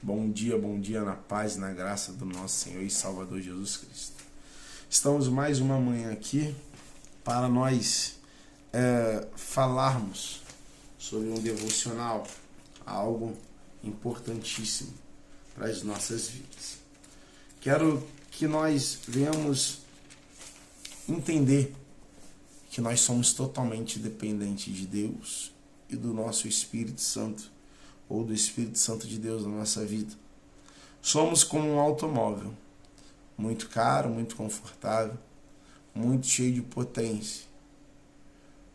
Bom dia na paz e na graça do nosso Senhor e Salvador Jesus Cristo. Estamos mais uma manhã aqui para nós falarmos sobre um devocional, algo importantíssimo para as nossas vidas. Quero que nós venhamos entender que nós somos totalmente dependentes de Deus e do nosso Espírito Santo, ou do Espírito Santo de Deus na nossa vida. Somos como um automóvel, muito caro, muito confortável, muito cheio de potência.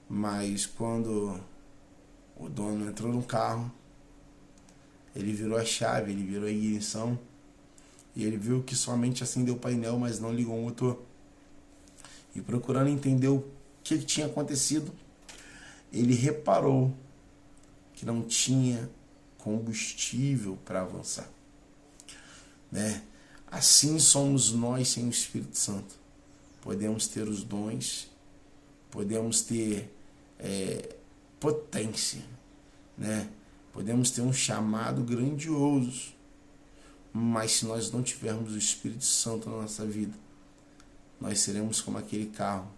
Mas quando o dono entrou no carro, ele virou a chave, ele virou a ignição, e ele viu que somente acendeu o painel, mas não ligou o motor. E procurando entender o que tinha acontecido, ele reparou que não tinha combustível para avançar, né? Assim somos nós sem o Espírito Santo. Podemos ter os dons, podemos ter potência, né? Podemos ter um chamado grandioso, mas se nós não tivermos o Espírito Santo na nossa vida, nós seremos como aquele carro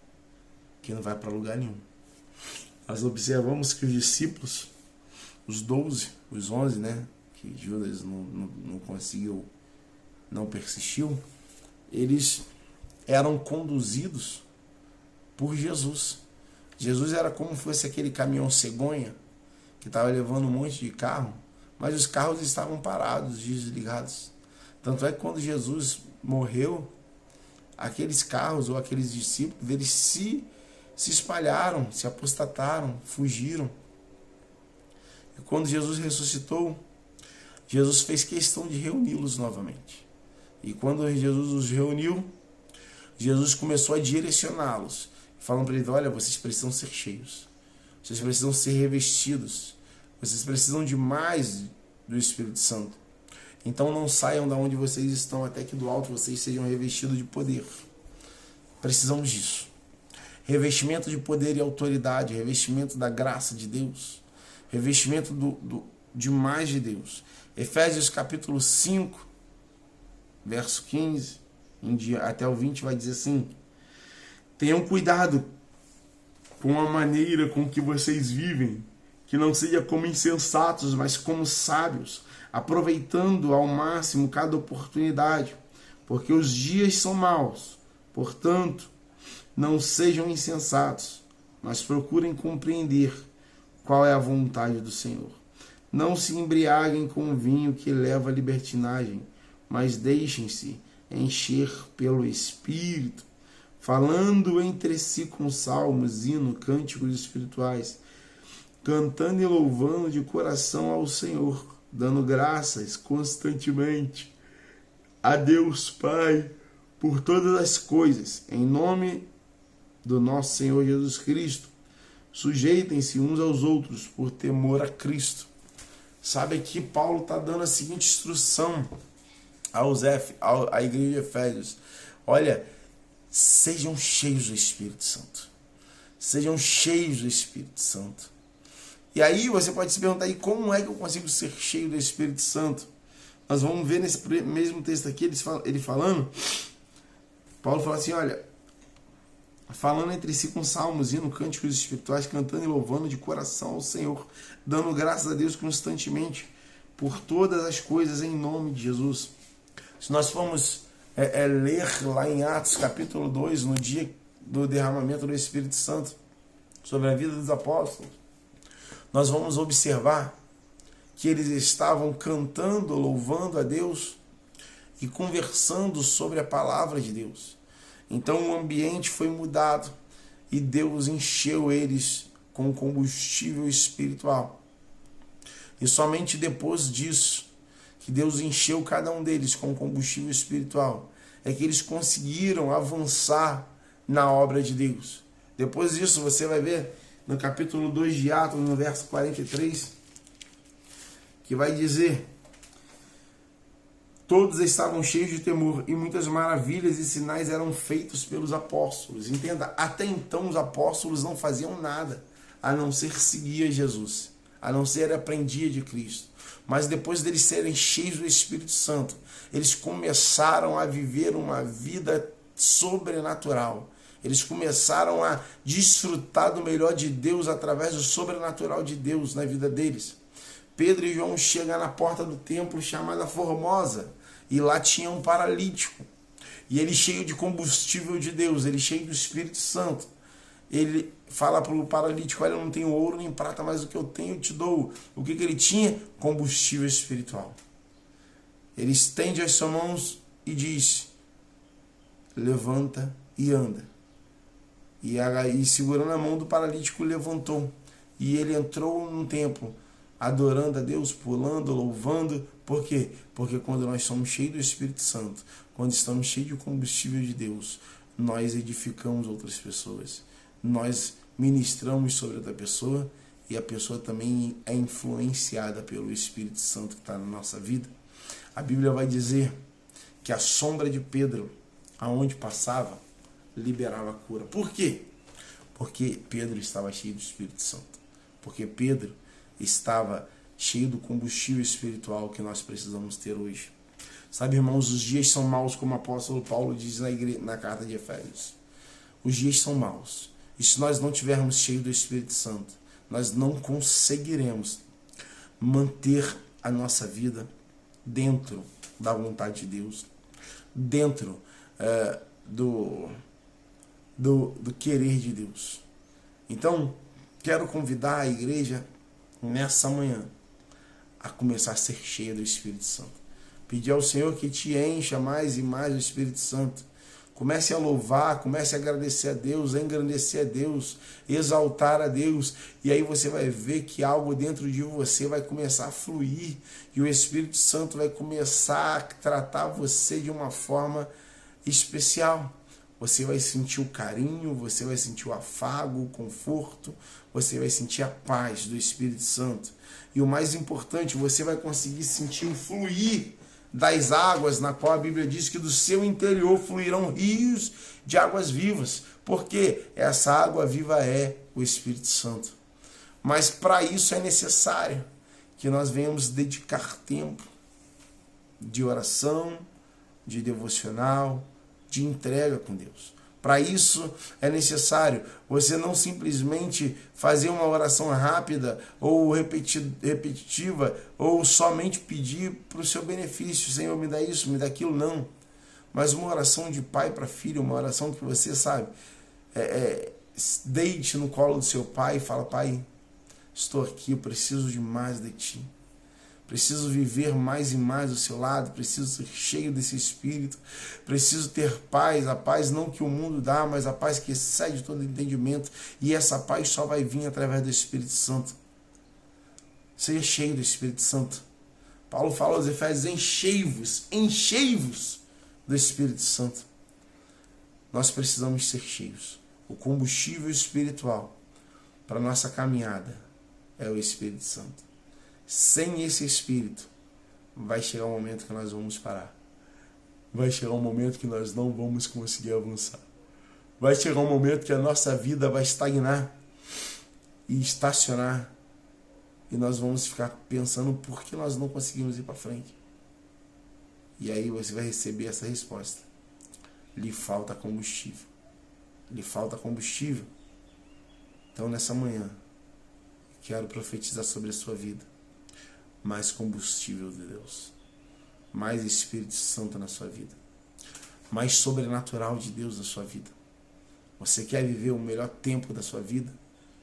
que não vai para lugar nenhum. Nós observamos que os discípulos, os 12, os 11, né, que Judas não conseguiu, não persistiu, eles eram conduzidos por Jesus. Jesus era como se fosse aquele caminhão cegonha que estava levando um monte de carro, mas os carros estavam parados, desligados. Tanto é que quando Jesus morreu, aqueles carros ou aqueles discípulos, eles se espalharam, se apostataram, fugiram. E quando Jesus ressuscitou, Jesus fez questão de reuni-los novamente. E quando Jesus os reuniu, Jesus começou a direcioná-los, falando para eles: olha, vocês precisam ser cheios, vocês precisam ser revestidos, vocês precisam de mais do Espírito Santo. Então não saiam da onde vocês estão, até que do alto vocês sejam revestidos de poder. Precisamos disso. Revestimento de poder e autoridade, revestimento da graça de Deus, revestimento de mais de Deus. Efésios capítulo 5, verso 15 até o 20 vai dizer assim: tenham cuidado com a maneira com que vocês vivem, que não seja como insensatos, mas como sábios, aproveitando ao máximo cada oportunidade, porque os dias são maus. Portanto, não sejam insensatos, mas procurem compreender qual é a vontade do Senhor. Não se embriaguem com o vinho que leva à libertinagem, mas deixem-se encher pelo Espírito, falando entre si com salmos, hinos, cânticos espirituais, cantando e louvando de coração ao Senhor, dando graças constantemente a Deus Pai por todas as coisas, em nome do nosso Senhor Jesus Cristo. Sujeitem-se uns aos outros por temor a Cristo. Sabe, aqui Paulo está dando a seguinte instrução à igreja de Efésios: olha, sejam cheios do Espírito Santo. Sejam cheios do Espírito Santo. E aí você pode se perguntar: e como é que eu consigo ser cheio do Espírito Santo? Nós vamos ver nesse mesmo texto aqui, ele falando, Paulo fala assim: olha, falando entre si com salmos, hinos, cânticos espirituais, cantando e louvando de coração ao Senhor, dando graças a Deus constantemente por todas as coisas em nome de Jesus. Se nós formos ler lá em Atos capítulo 2, no dia do derramamento do Espírito Santo sobre a vida dos apóstolos, nós vamos observar que eles estavam cantando, louvando a Deus e conversando sobre a palavra de Deus. Então o ambiente foi mudado e Deus encheu eles com combustível espiritual. E somente depois disso, que Deus encheu cada um deles com combustível espiritual, é que eles conseguiram avançar na obra de Deus. Depois disso, você vai ver no capítulo 2 de Atos, no verso 43, que vai dizer: todos estavam cheios de temor e muitas maravilhas e sinais eram feitos pelos apóstolos. Entenda, até então os apóstolos não faziam nada a não ser seguir Jesus, a não ser aprender de Cristo. mas depois deles serem cheios do Espírito Santo, eles começaram a viver uma vida sobrenatural. Eles começaram a desfrutar do melhor de Deus através do sobrenatural de Deus na vida deles. Pedro e João chegam na porta do templo chamada Formosa, e lá tinha um paralítico. E ele cheio de combustível de Deus, ele cheio do Espírito Santo. Ele fala para o paralítico: olha, eu não tenho ouro nem prata, mas o que eu tenho eu te dou. O que ele tinha? Combustível espiritual. Ele estende as suas mãos e diz: levanta e anda. E segurando a mão do paralítico, levantou. E ele entrou num templo, adorando a Deus, pulando, louvando. Por quê? Porque quando nós somos cheios do Espírito Santo, quando estamos cheios de combustível de Deus, nós edificamos outras pessoas. Nós ministramos sobre outra pessoa e a pessoa também é influenciada pelo Espírito Santo que está na nossa vida. A Bíblia vai dizer que a sombra de Pedro, aonde passava, liberava a cura. Por quê? Porque Pedro estava cheio do Espírito Santo. Porque Pedro estava cheio do combustível espiritual que nós precisamos ter hoje. Sabe, irmãos, os dias são maus, como o apóstolo Paulo diz na carta de Efésios. Os dias são maus. E se nós não tivermos cheio do Espírito Santo, nós não conseguiremos manter a nossa vida dentro da vontade de Deus, dentro do querer de Deus. Então, quero convidar a igreja nessa manhã a começar a ser cheia do Espírito Santo. Pedir ao Senhor que te encha mais e mais do Espírito Santo. Comece a louvar, comece a agradecer a Deus, a engrandecer a Deus, exaltar a Deus. E aí você vai ver que algo dentro de você vai começar a fluir. E o Espírito Santo vai começar a tratar você de uma forma especial. Você vai sentir o carinho, você vai sentir o afago, o conforto, você vai sentir a paz do Espírito Santo. E o mais importante, você vai conseguir sentir o fluir das águas, na qual a Bíblia diz que do seu interior fluirão rios de águas vivas. Porque essa água viva é o Espírito Santo. Mas para isso é necessário que nós venhamos dedicar tempo de oração, de devocional, de entrega com Deus. Para isso é necessário você não simplesmente fazer uma oração rápida ou repetitiva ou somente pedir para o seu benefício: Senhor, me dá isso, me dá aquilo, não. Mas uma oração de pai para filho, uma oração que você sabe, deite no colo do seu pai e fala: Pai, estou aqui, eu preciso de mais de ti. Preciso viver mais e mais do seu lado, preciso ser cheio desse Espírito, preciso ter paz, a paz não que o mundo dá, mas a paz que excede todo entendimento, e essa paz só vai vir através do Espírito Santo. Seja cheio do Espírito Santo. Paulo fala aos Efésios: enchei-vos do Espírito Santo. Nós precisamos ser cheios. O combustível espiritual para a nossa caminhada é o Espírito Santo. Sem esse Espírito, vai chegar um momento que nós vamos parar. Vai chegar um momento que nós não vamos conseguir avançar. Vai chegar um momento que a nossa vida vai estagnar e estacionar. E nós vamos ficar pensando por que nós não conseguimos ir para frente. E aí você vai receber essa resposta: lhe falta combustível. Lhe falta combustível. Então nessa manhã, quero profetizar sobre a sua vida. Mais combustível de Deus, mais Espírito Santo na sua vida, mais sobrenatural de Deus na sua vida. Você quer viver o melhor tempo da sua vida?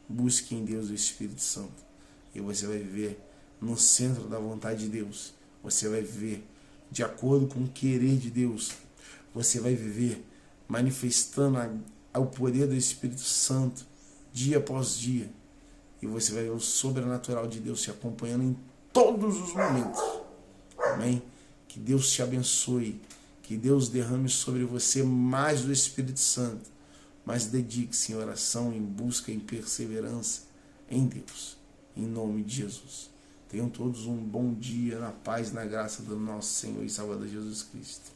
Busque em Deus o Espírito Santo e você vai viver no centro da vontade de Deus. Você vai viver de acordo com o querer de Deus. Você vai viver manifestando o poder do Espírito Santo dia após dia, e você vai ver o sobrenatural de Deus te acompanhando em todos os momentos. Amém? Que Deus te abençoe, que Deus derrame sobre você mais do Espírito Santo, mas dedique-se em oração, em busca, em perseverança em Deus, em nome de Jesus. Tenham todos um bom dia na paz e na graça do nosso Senhor e Salvador Jesus Cristo.